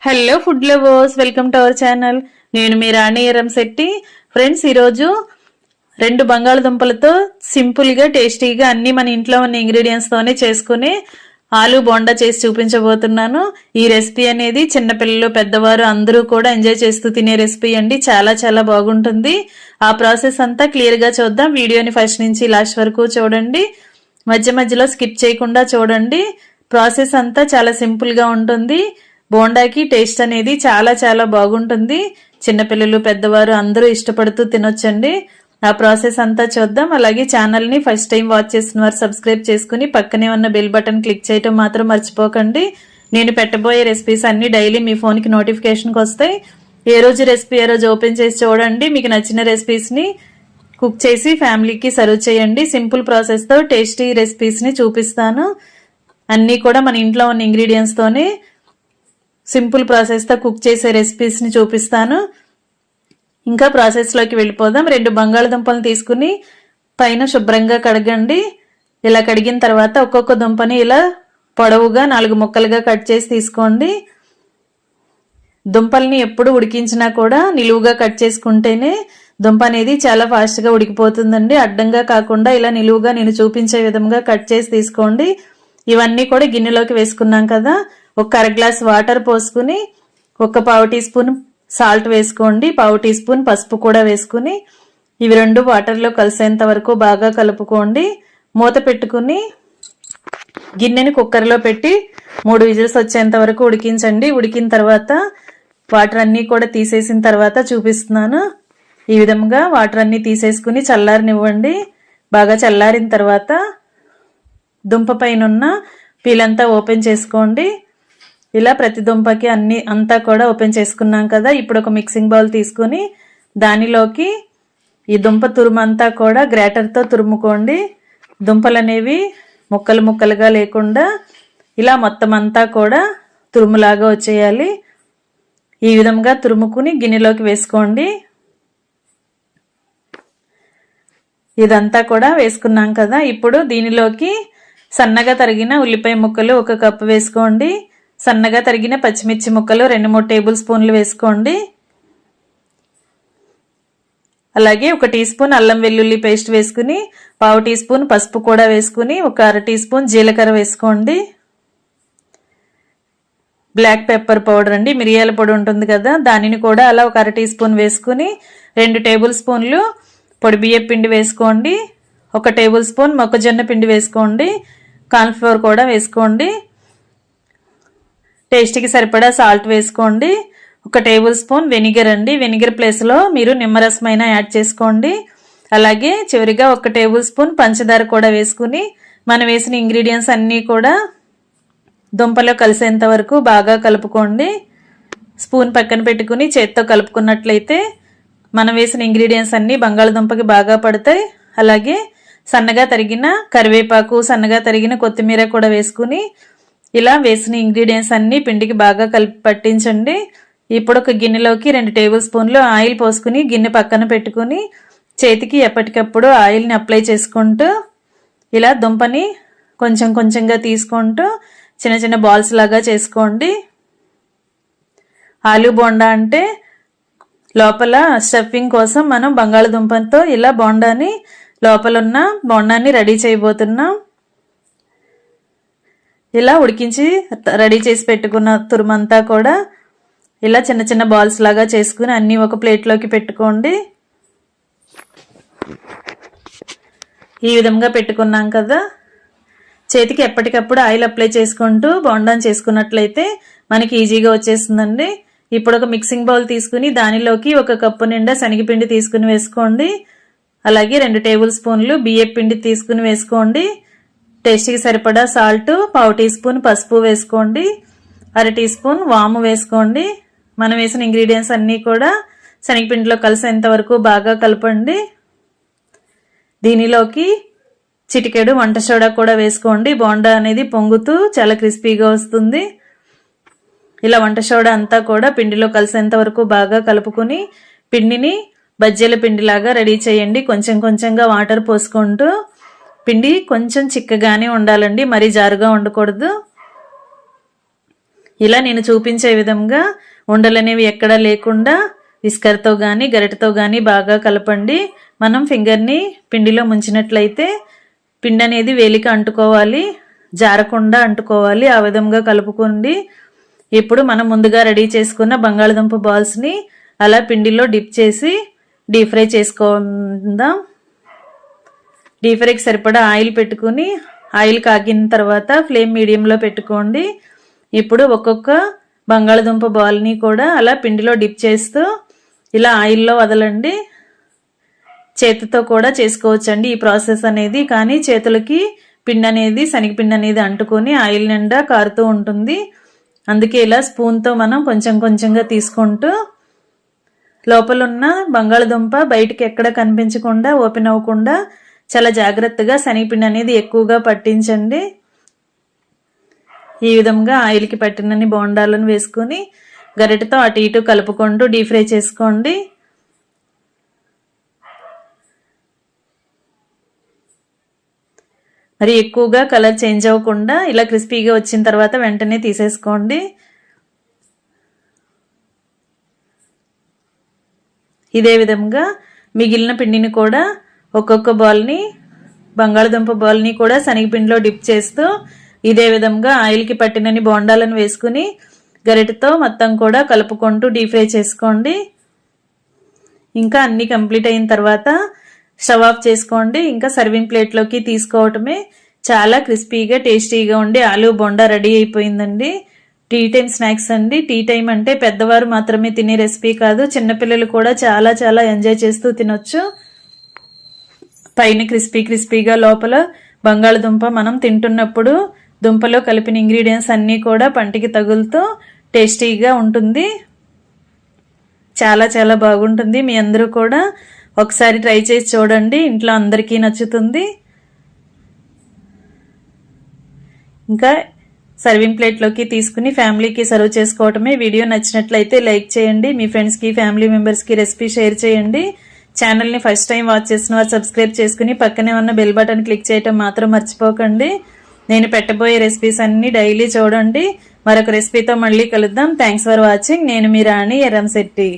Hello food lovers, welcome to our channel. నేను మీ రాణి Eramsetti. Friends, ఈరోజు 2 బంగాళదుంపలతో సింపుల్గా టేస్టీగా అన్ని మన ఇంట్లో ఉన్న ఇంగ్రీడియంట్స్తోనే చేసుకుని ఆలు బోండా చేసి చూపించబోతున్నాను. ఈ రెసిపీ అనేది చిన్నపిల్లలు పెద్దవారు అందరూ కూడా ఎంజాయ్ చేస్తూ తినే రెసిపీ అండి. చాలా చాలా బాగుంటుంది. ఆ ప్రాసెస్ అంతా క్లియర్గా చూద్దాం. వీడియోని ఫస్ట్ నుంచి లాస్ట్ వరకు చూడండి. మధ్య మధ్యలో స్కిప్ చేయకుండా చూడండి. ప్రాసెస్ అంతా చాలా సింపుల్గా ఉంటుంది. బోండాకి టేస్ట్ అనేది చాలా చాలా బాగుంటుంది. చిన్నపిల్లలు పెద్దవారు అందరూ ఇష్టపడుతూ తినొచ్చండి. ఆ ప్రాసెస్ అంతా చూద్దాం. అలాగే ఛానల్ ని ఫస్ట్ టైం వాచ్ చేసిన వారు సబ్స్క్రైబ్ చేసుకుని పక్కనే ఉన్న బెల్ బటన్ క్లిక్ చేయటం మాత్రం మర్చిపోకండి. నేను పెట్టబోయే రెసిపీస్ అన్ని డైలీ మీ ఫోన్ కి నోటిఫికేషన్కి వస్తాయి. ఏ రోజు రెసిపీ ఏ రోజు ఓపెన్ చేసి చూడండి. మీకు నచ్చిన రెసిపీస్ ని కుక్ చేసి ఫ్యామిలీకి సర్వ్ చేయండి. సింపుల్ ప్రాసెస్ తో టేస్టీ రెసిపీస్ ని చూపిస్తాను. అన్ని కూడా మన ఇంట్లో ఉన్న ఇంగ్రీడియంట్స్ తోనే సింపుల్ ప్రాసెస్ తో కుక్ చేసే రెసిపీస్ ని చూపిస్తాను. ఇంకా ప్రాసెస్ లోకి వెళ్ళిపోదాం. 2 బంగాళదుంపలను తీసుకుని పైన శుభ్రంగా కడగండి. ఇలా కడిగిన తర్వాత ఒక్కొక్క దుంపని ఇలా పొడవుగా 4 ముక్కలుగా కట్ చేసి తీసుకోండి. దుంపల్ని ఎప్పుడు ఉడికించినా కూడా నిలువుగా కట్ చేసుకుంటేనే దుంప అనేది చాలా ఫాస్ట్ గా ఉడికిపోతుందండి. అడ్డంగా కాకుండా ఇలా నిలువుగా నేను చూపించే విధంగా కట్ చేసి తీసుకోండి. ఇవన్నీ కూడా గిన్నెలోకి వేసుకున్నాం కదా. ఒక 1/2 గ్లాస్ వాటర్ పోసుకుని ఒక 1/2 టీ స్పూన్ సాల్ట్ వేసుకోండి. 1/2 టీ స్పూన్ పసుపు కూడా వేసుకుని ఇవి 2 వాటర్లో కలిసేంత వరకు బాగా కలుపుకోండి. మూత పెట్టుకుని గిన్నెని కుక్కర్లో పెట్టి 3 విజిల్స్ వచ్చేంత వరకు ఉడికించండి. ఉడికిన తర్వాత వాటర్ అన్నీ కూడా తీసేసిన తర్వాత చూపిస్తున్నాను. ఈ విధంగా వాటర్ అన్నీ తీసేసుకుని చల్లారనివ్వండి. బాగా చల్లారిన తర్వాత దుంప పైన ఉన్న పీలంతా ఓపెన్ చేసుకోండి. ఇలా ప్రతి దుంపకి అంతా కూడా ఓపెన్ చేసుకున్నాం కదా. ఇప్పుడు ఒక మిక్సింగ్ బౌల్ తీసుకుని దానిలోకి ఈ దుంప తురుమంతా కూడా గ్రేటర్తో తురుముకోండి. దుంపలు అనేవి ముక్కలు ముక్కలుగా లేకుండా ఇలా మొత్తం అంతా కూడా తురుములాగా వచ్చేయాలి. ఈ విధంగా తురుముకుని గిన్నెలోకి వేసుకోండి. ఇదంతా కూడా వేసుకున్నాం కదా. ఇప్పుడు దీనిలోకి సన్నగా తరిగిన ఉల్లిపాయ ముక్కలు 1 కప్పు వేసుకోండి. సన్నగా తరిగిన పచ్చిమిర్చి ముక్కలు 2-3 టేబుల్ స్పూన్లు వేసుకోండి. అలాగే 1 టీ స్పూన్ అల్లం వెల్లుల్లి పేస్ట్ వేసుకుని 1/2 టీ స్పూన్ పసుపు కూడా వేసుకుని ఒక 1/2 టీ స్పూన్ జీలకర్ర వేసుకోండి. బ్లాక్ పెప్పర్ పౌడర్ అండి, మిరియాల పొడి ఉంటుంది కదా, దానిని కూడా అలా ఒక 1/2 టీ స్పూన్ వేసుకుని 2 టేబుల్ స్పూన్లు పొడి బియ్యం పిండి వేసుకోండి. 1 టేబుల్ స్పూన్ మొక్కజొన్న పిండి వేసుకోండి. కార్న్ఫ్లోర్ కూడా వేసుకోండి. టేస్ట్కి సరిపడా సాల్ట్ వేసుకోండి. 1 టేబుల్ స్పూన్ వెనిగర్ అండి, వెనిగర్ ప్లేస్లో మీరు నిమ్మరసమైన యాడ్ చేసుకోండి. అలాగే చివరిగా 1 టేబుల్ స్పూన్ పంచదార కూడా వేసుకుని మనం వేసిన ఇంగ్రీడియంట్స్ అన్నీ కూడా దుంపలో కలిసేంత వరకు బాగా కలుపుకోండి. స్పూన్ పక్కన పెట్టుకుని చేత్తో కలుపుకున్నట్లయితే మనం వేసిన ఇంగ్రీడియంట్స్ అన్నీ బంగాళదుంపకి బాగా పడతాయి. అలాగే సన్నగా తరిగిన కరివేపాకు, సన్నగా తరిగిన కొత్తిమీర కూడా వేసుకుని ఇలా వేసిన ఇంగ్రీడియంట్స్ అన్నీ పిండికి బాగా కలిపి పట్టించండి. ఇప్పుడు ఒక గిన్నెలోకి 2 టేబుల్ స్పూన్లు ఆయిల్ పోసుకుని గిన్నె పక్కన పెట్టుకుని చేతికి ఎప్పటికప్పుడు ఆయిల్ని అప్లై చేసుకుంటూ ఇలా దుంపని కొంచెం కొంచెంగా తీసుకుంటూ చిన్న చిన్న బాల్స్ లాగా చేసుకోండి. ఆలు బోండా అంటే లోపల స్టఫింగ్ కోసం మనం బంగాళదుంపతో ఇలా బోండాని లోపల ఉన్న బోండాన్ని రెడీ చేయబోతున్నాం. ఇలా ఉడికించి రెడీ చేసి పెట్టుకున్న తురుమంతా కూడా ఇలా చిన్న చిన్న బాల్స్ లాగా చేసుకుని అన్నీ ఒక ప్లేట్లోకి పెట్టుకోండి. ఈ విధంగా పెట్టుకున్నాం కదా. చేతికి ఎప్పటికప్పుడు ఆయిల్ అప్లై చేసుకుంటూ బోండాని చేసుకున్నట్లయితే మనకి ఈజీగా వచ్చేస్తుందండి. ఇప్పుడు ఒక మిక్సింగ్ బౌల్ తీసుకుని దానిలోకి 1 కప్పు నిండా శనగపిండి తీసుకుని వేసుకోండి. అలాగే 2 టేబుల్ స్పూన్లు బియ్యం పిండి తీసుకుని వేసుకోండి. టేస్ట్కి సరిపడా సాల్ట్, 1/2 టీ స్పూన్ పసుపు వేసుకోండి. 1/2 టీ స్పూన్ వాము వేసుకోండి. మనం వేసిన ఇంగ్రీడియంట్స్ అన్నీ కూడా శనగపిండిలో కలిసేంత వరకు బాగా కలపండి. దీనిలోకి చిటికెడు వంట సోడా కూడా వేసుకోండి. బోండా అనేది పొంగుతూ చాలా క్రిస్పీగా వస్తుంది. ఇలా వంట సోడా అంతా కూడా పిండిలో కలిసేంత వరకు బాగా కలుపుకుని పిండిని బజ్జీల పిండిలాగా రెడీ చేయండి. కొంచెం కొంచెంగా వాటర్ పోసుకుంటూ పిండి కొంచెం చిక్కగానే ఉండాలండి, మరీ జారుగా ఉండకూడదు. ఇలా నేను చూపించే విధంగా ఉండలనేవి ఎక్కడా లేకుండా విస్కర్తో కానీ గరిటతో కానీ బాగా కలపండి. మనం ఫింగర్ని పిండిలో ముంచినట్లయితే పిండి అనేది వేలికి అంటుకోవాలి, జారకుండా అంటుకోవాలి. ఆ విధంగా కలుపుకోండి. ఇప్పుడు మనం ముందుగా రెడీ చేసుకున్న బంగాళదుంప బాల్స్ని అలా పిండిలో డిప్ చేసి డీప్ ఫ్రై చేసుకుందాం. డీప్ ఫ్రైకి సరిపడా ఆయిల్ పెట్టుకుని ఆయిల్ కాగిన తర్వాత ఫ్లేమ్ మీడియంలో పెట్టుకోండి. ఇప్పుడు ఒక్కొక్క బంగాళదుంప బాల్ని కూడా అలా పిండిలో డిప్ చేస్తూ ఇలా ఆయిల్లో వదలండి. చేతితో కూడా చేసుకోవచ్చండి ఈ ప్రాసెస్ అనేది. కానీ చేతులకి పిండి అనేది శనగపిండి అనేది అంటుకొని ఆయిల్ నిండా కారుతూ ఉంటుంది. అందుకే ఇలా స్పూన్తో మనం కొంచెం కొంచెంగా తీసుకుంటూ లోపల ఉన్న బంగాళదుంప బయటికి ఎక్కడ కనిపించకుండా ఓపెన్ అవ్వకుండా చాలా జాగ్రత్తగా శనగపిండి అనేది ఎక్కువగా పట్టించండి. ఈ విధంగా ఆయిల్కి పట్టినన్ని బోండాలను వేసుకొని గరిటెతో అటు ఇటు కలుపుకుంటూ డీప్ ఫ్రై చేసుకోండి. మరి ఎక్కువగా కలర్ చేంజ్ అవ్వకుండా ఇలా క్రిస్పీగా వచ్చిన తర్వాత వెంటనే తీసేసుకోండి. ఇదే విధంగా మిగిలిన పిండిని కూడా ఒక్కొక్క బాల్ని బంగాళదుంప బాల్ని కూడా శనగపిండిలో డిప్ చేస్తూ ఇదే విధంగా ఆయిల్కి పట్టినన్ని బోండాలను వేసుకుని గరిటెతో మొత్తం కూడా కలుపుకుంటూ డీప్ ఫ్రై చేసుకోండి. ఇంకా అన్ని కంప్లీట్ అయిన తర్వాత స్టవ్ ఆఫ్ చేసుకోండి. ఇంకా సర్వింగ్ ప్లేట్లోకి తీసుకోవటమే. చాలా క్రిస్పీగా టేస్టీగా ఉండి ఆలూ బోండా రెడీ అయిపోయిందండి. టీ టైం స్నాక్స్ అండి. టీ టైం అంటే పెద్దవారు మాత్రమే తినే రెసిపీ కాదు, చిన్నపిల్లలు కూడా చాలా చాలా ఎంజాయ్ చేస్తూ తినొచ్చు. పైన క్రిస్పీగా లోపల బంగాళదుంప మనం తింటున్నప్పుడు దుంపలో కలిపిన ఇంగ్రీడియంట్స్ అన్నీ కూడా పంటికి తగులుతూ టేస్టీగా ఉంటుంది. చాలా చాలా బాగుంటుంది. మీ అందరూ కూడా ఒకసారి ట్రై చేసి చూడండి. ఇంట్లో అందరికీ నచ్చుతుంది. ఇంకా సర్వింగ్ ప్లేట్లోకి తీసుకుని ఫ్యామిలీకి సర్వ్ చేసుకోవటమే. వీడియో నచ్చినట్లయితే లైక్ చేయండి. మీ ఫ్రెండ్స్కి ఫ్యామిలీ మెంబర్స్కి రెసిపీ షేర్ చేయండి. ఛానల్ని ఫస్ట్ టైం వాచ్ చేసిన వారు సబ్స్క్రైబ్ చేసుకుని పక్కనే ఉన్న బెల్ బటన్ క్లిక్ చేయటం మాత్రం మర్చిపోకండి. నేను పెట్టబోయే రెసిపీస్ అన్ని డైలీ చూడండి. మరొక రెసిపీతో మళ్ళీ కలుద్దాం. Thanks for watching. నేను మీ రాణి ఎర్రంశెట్టి.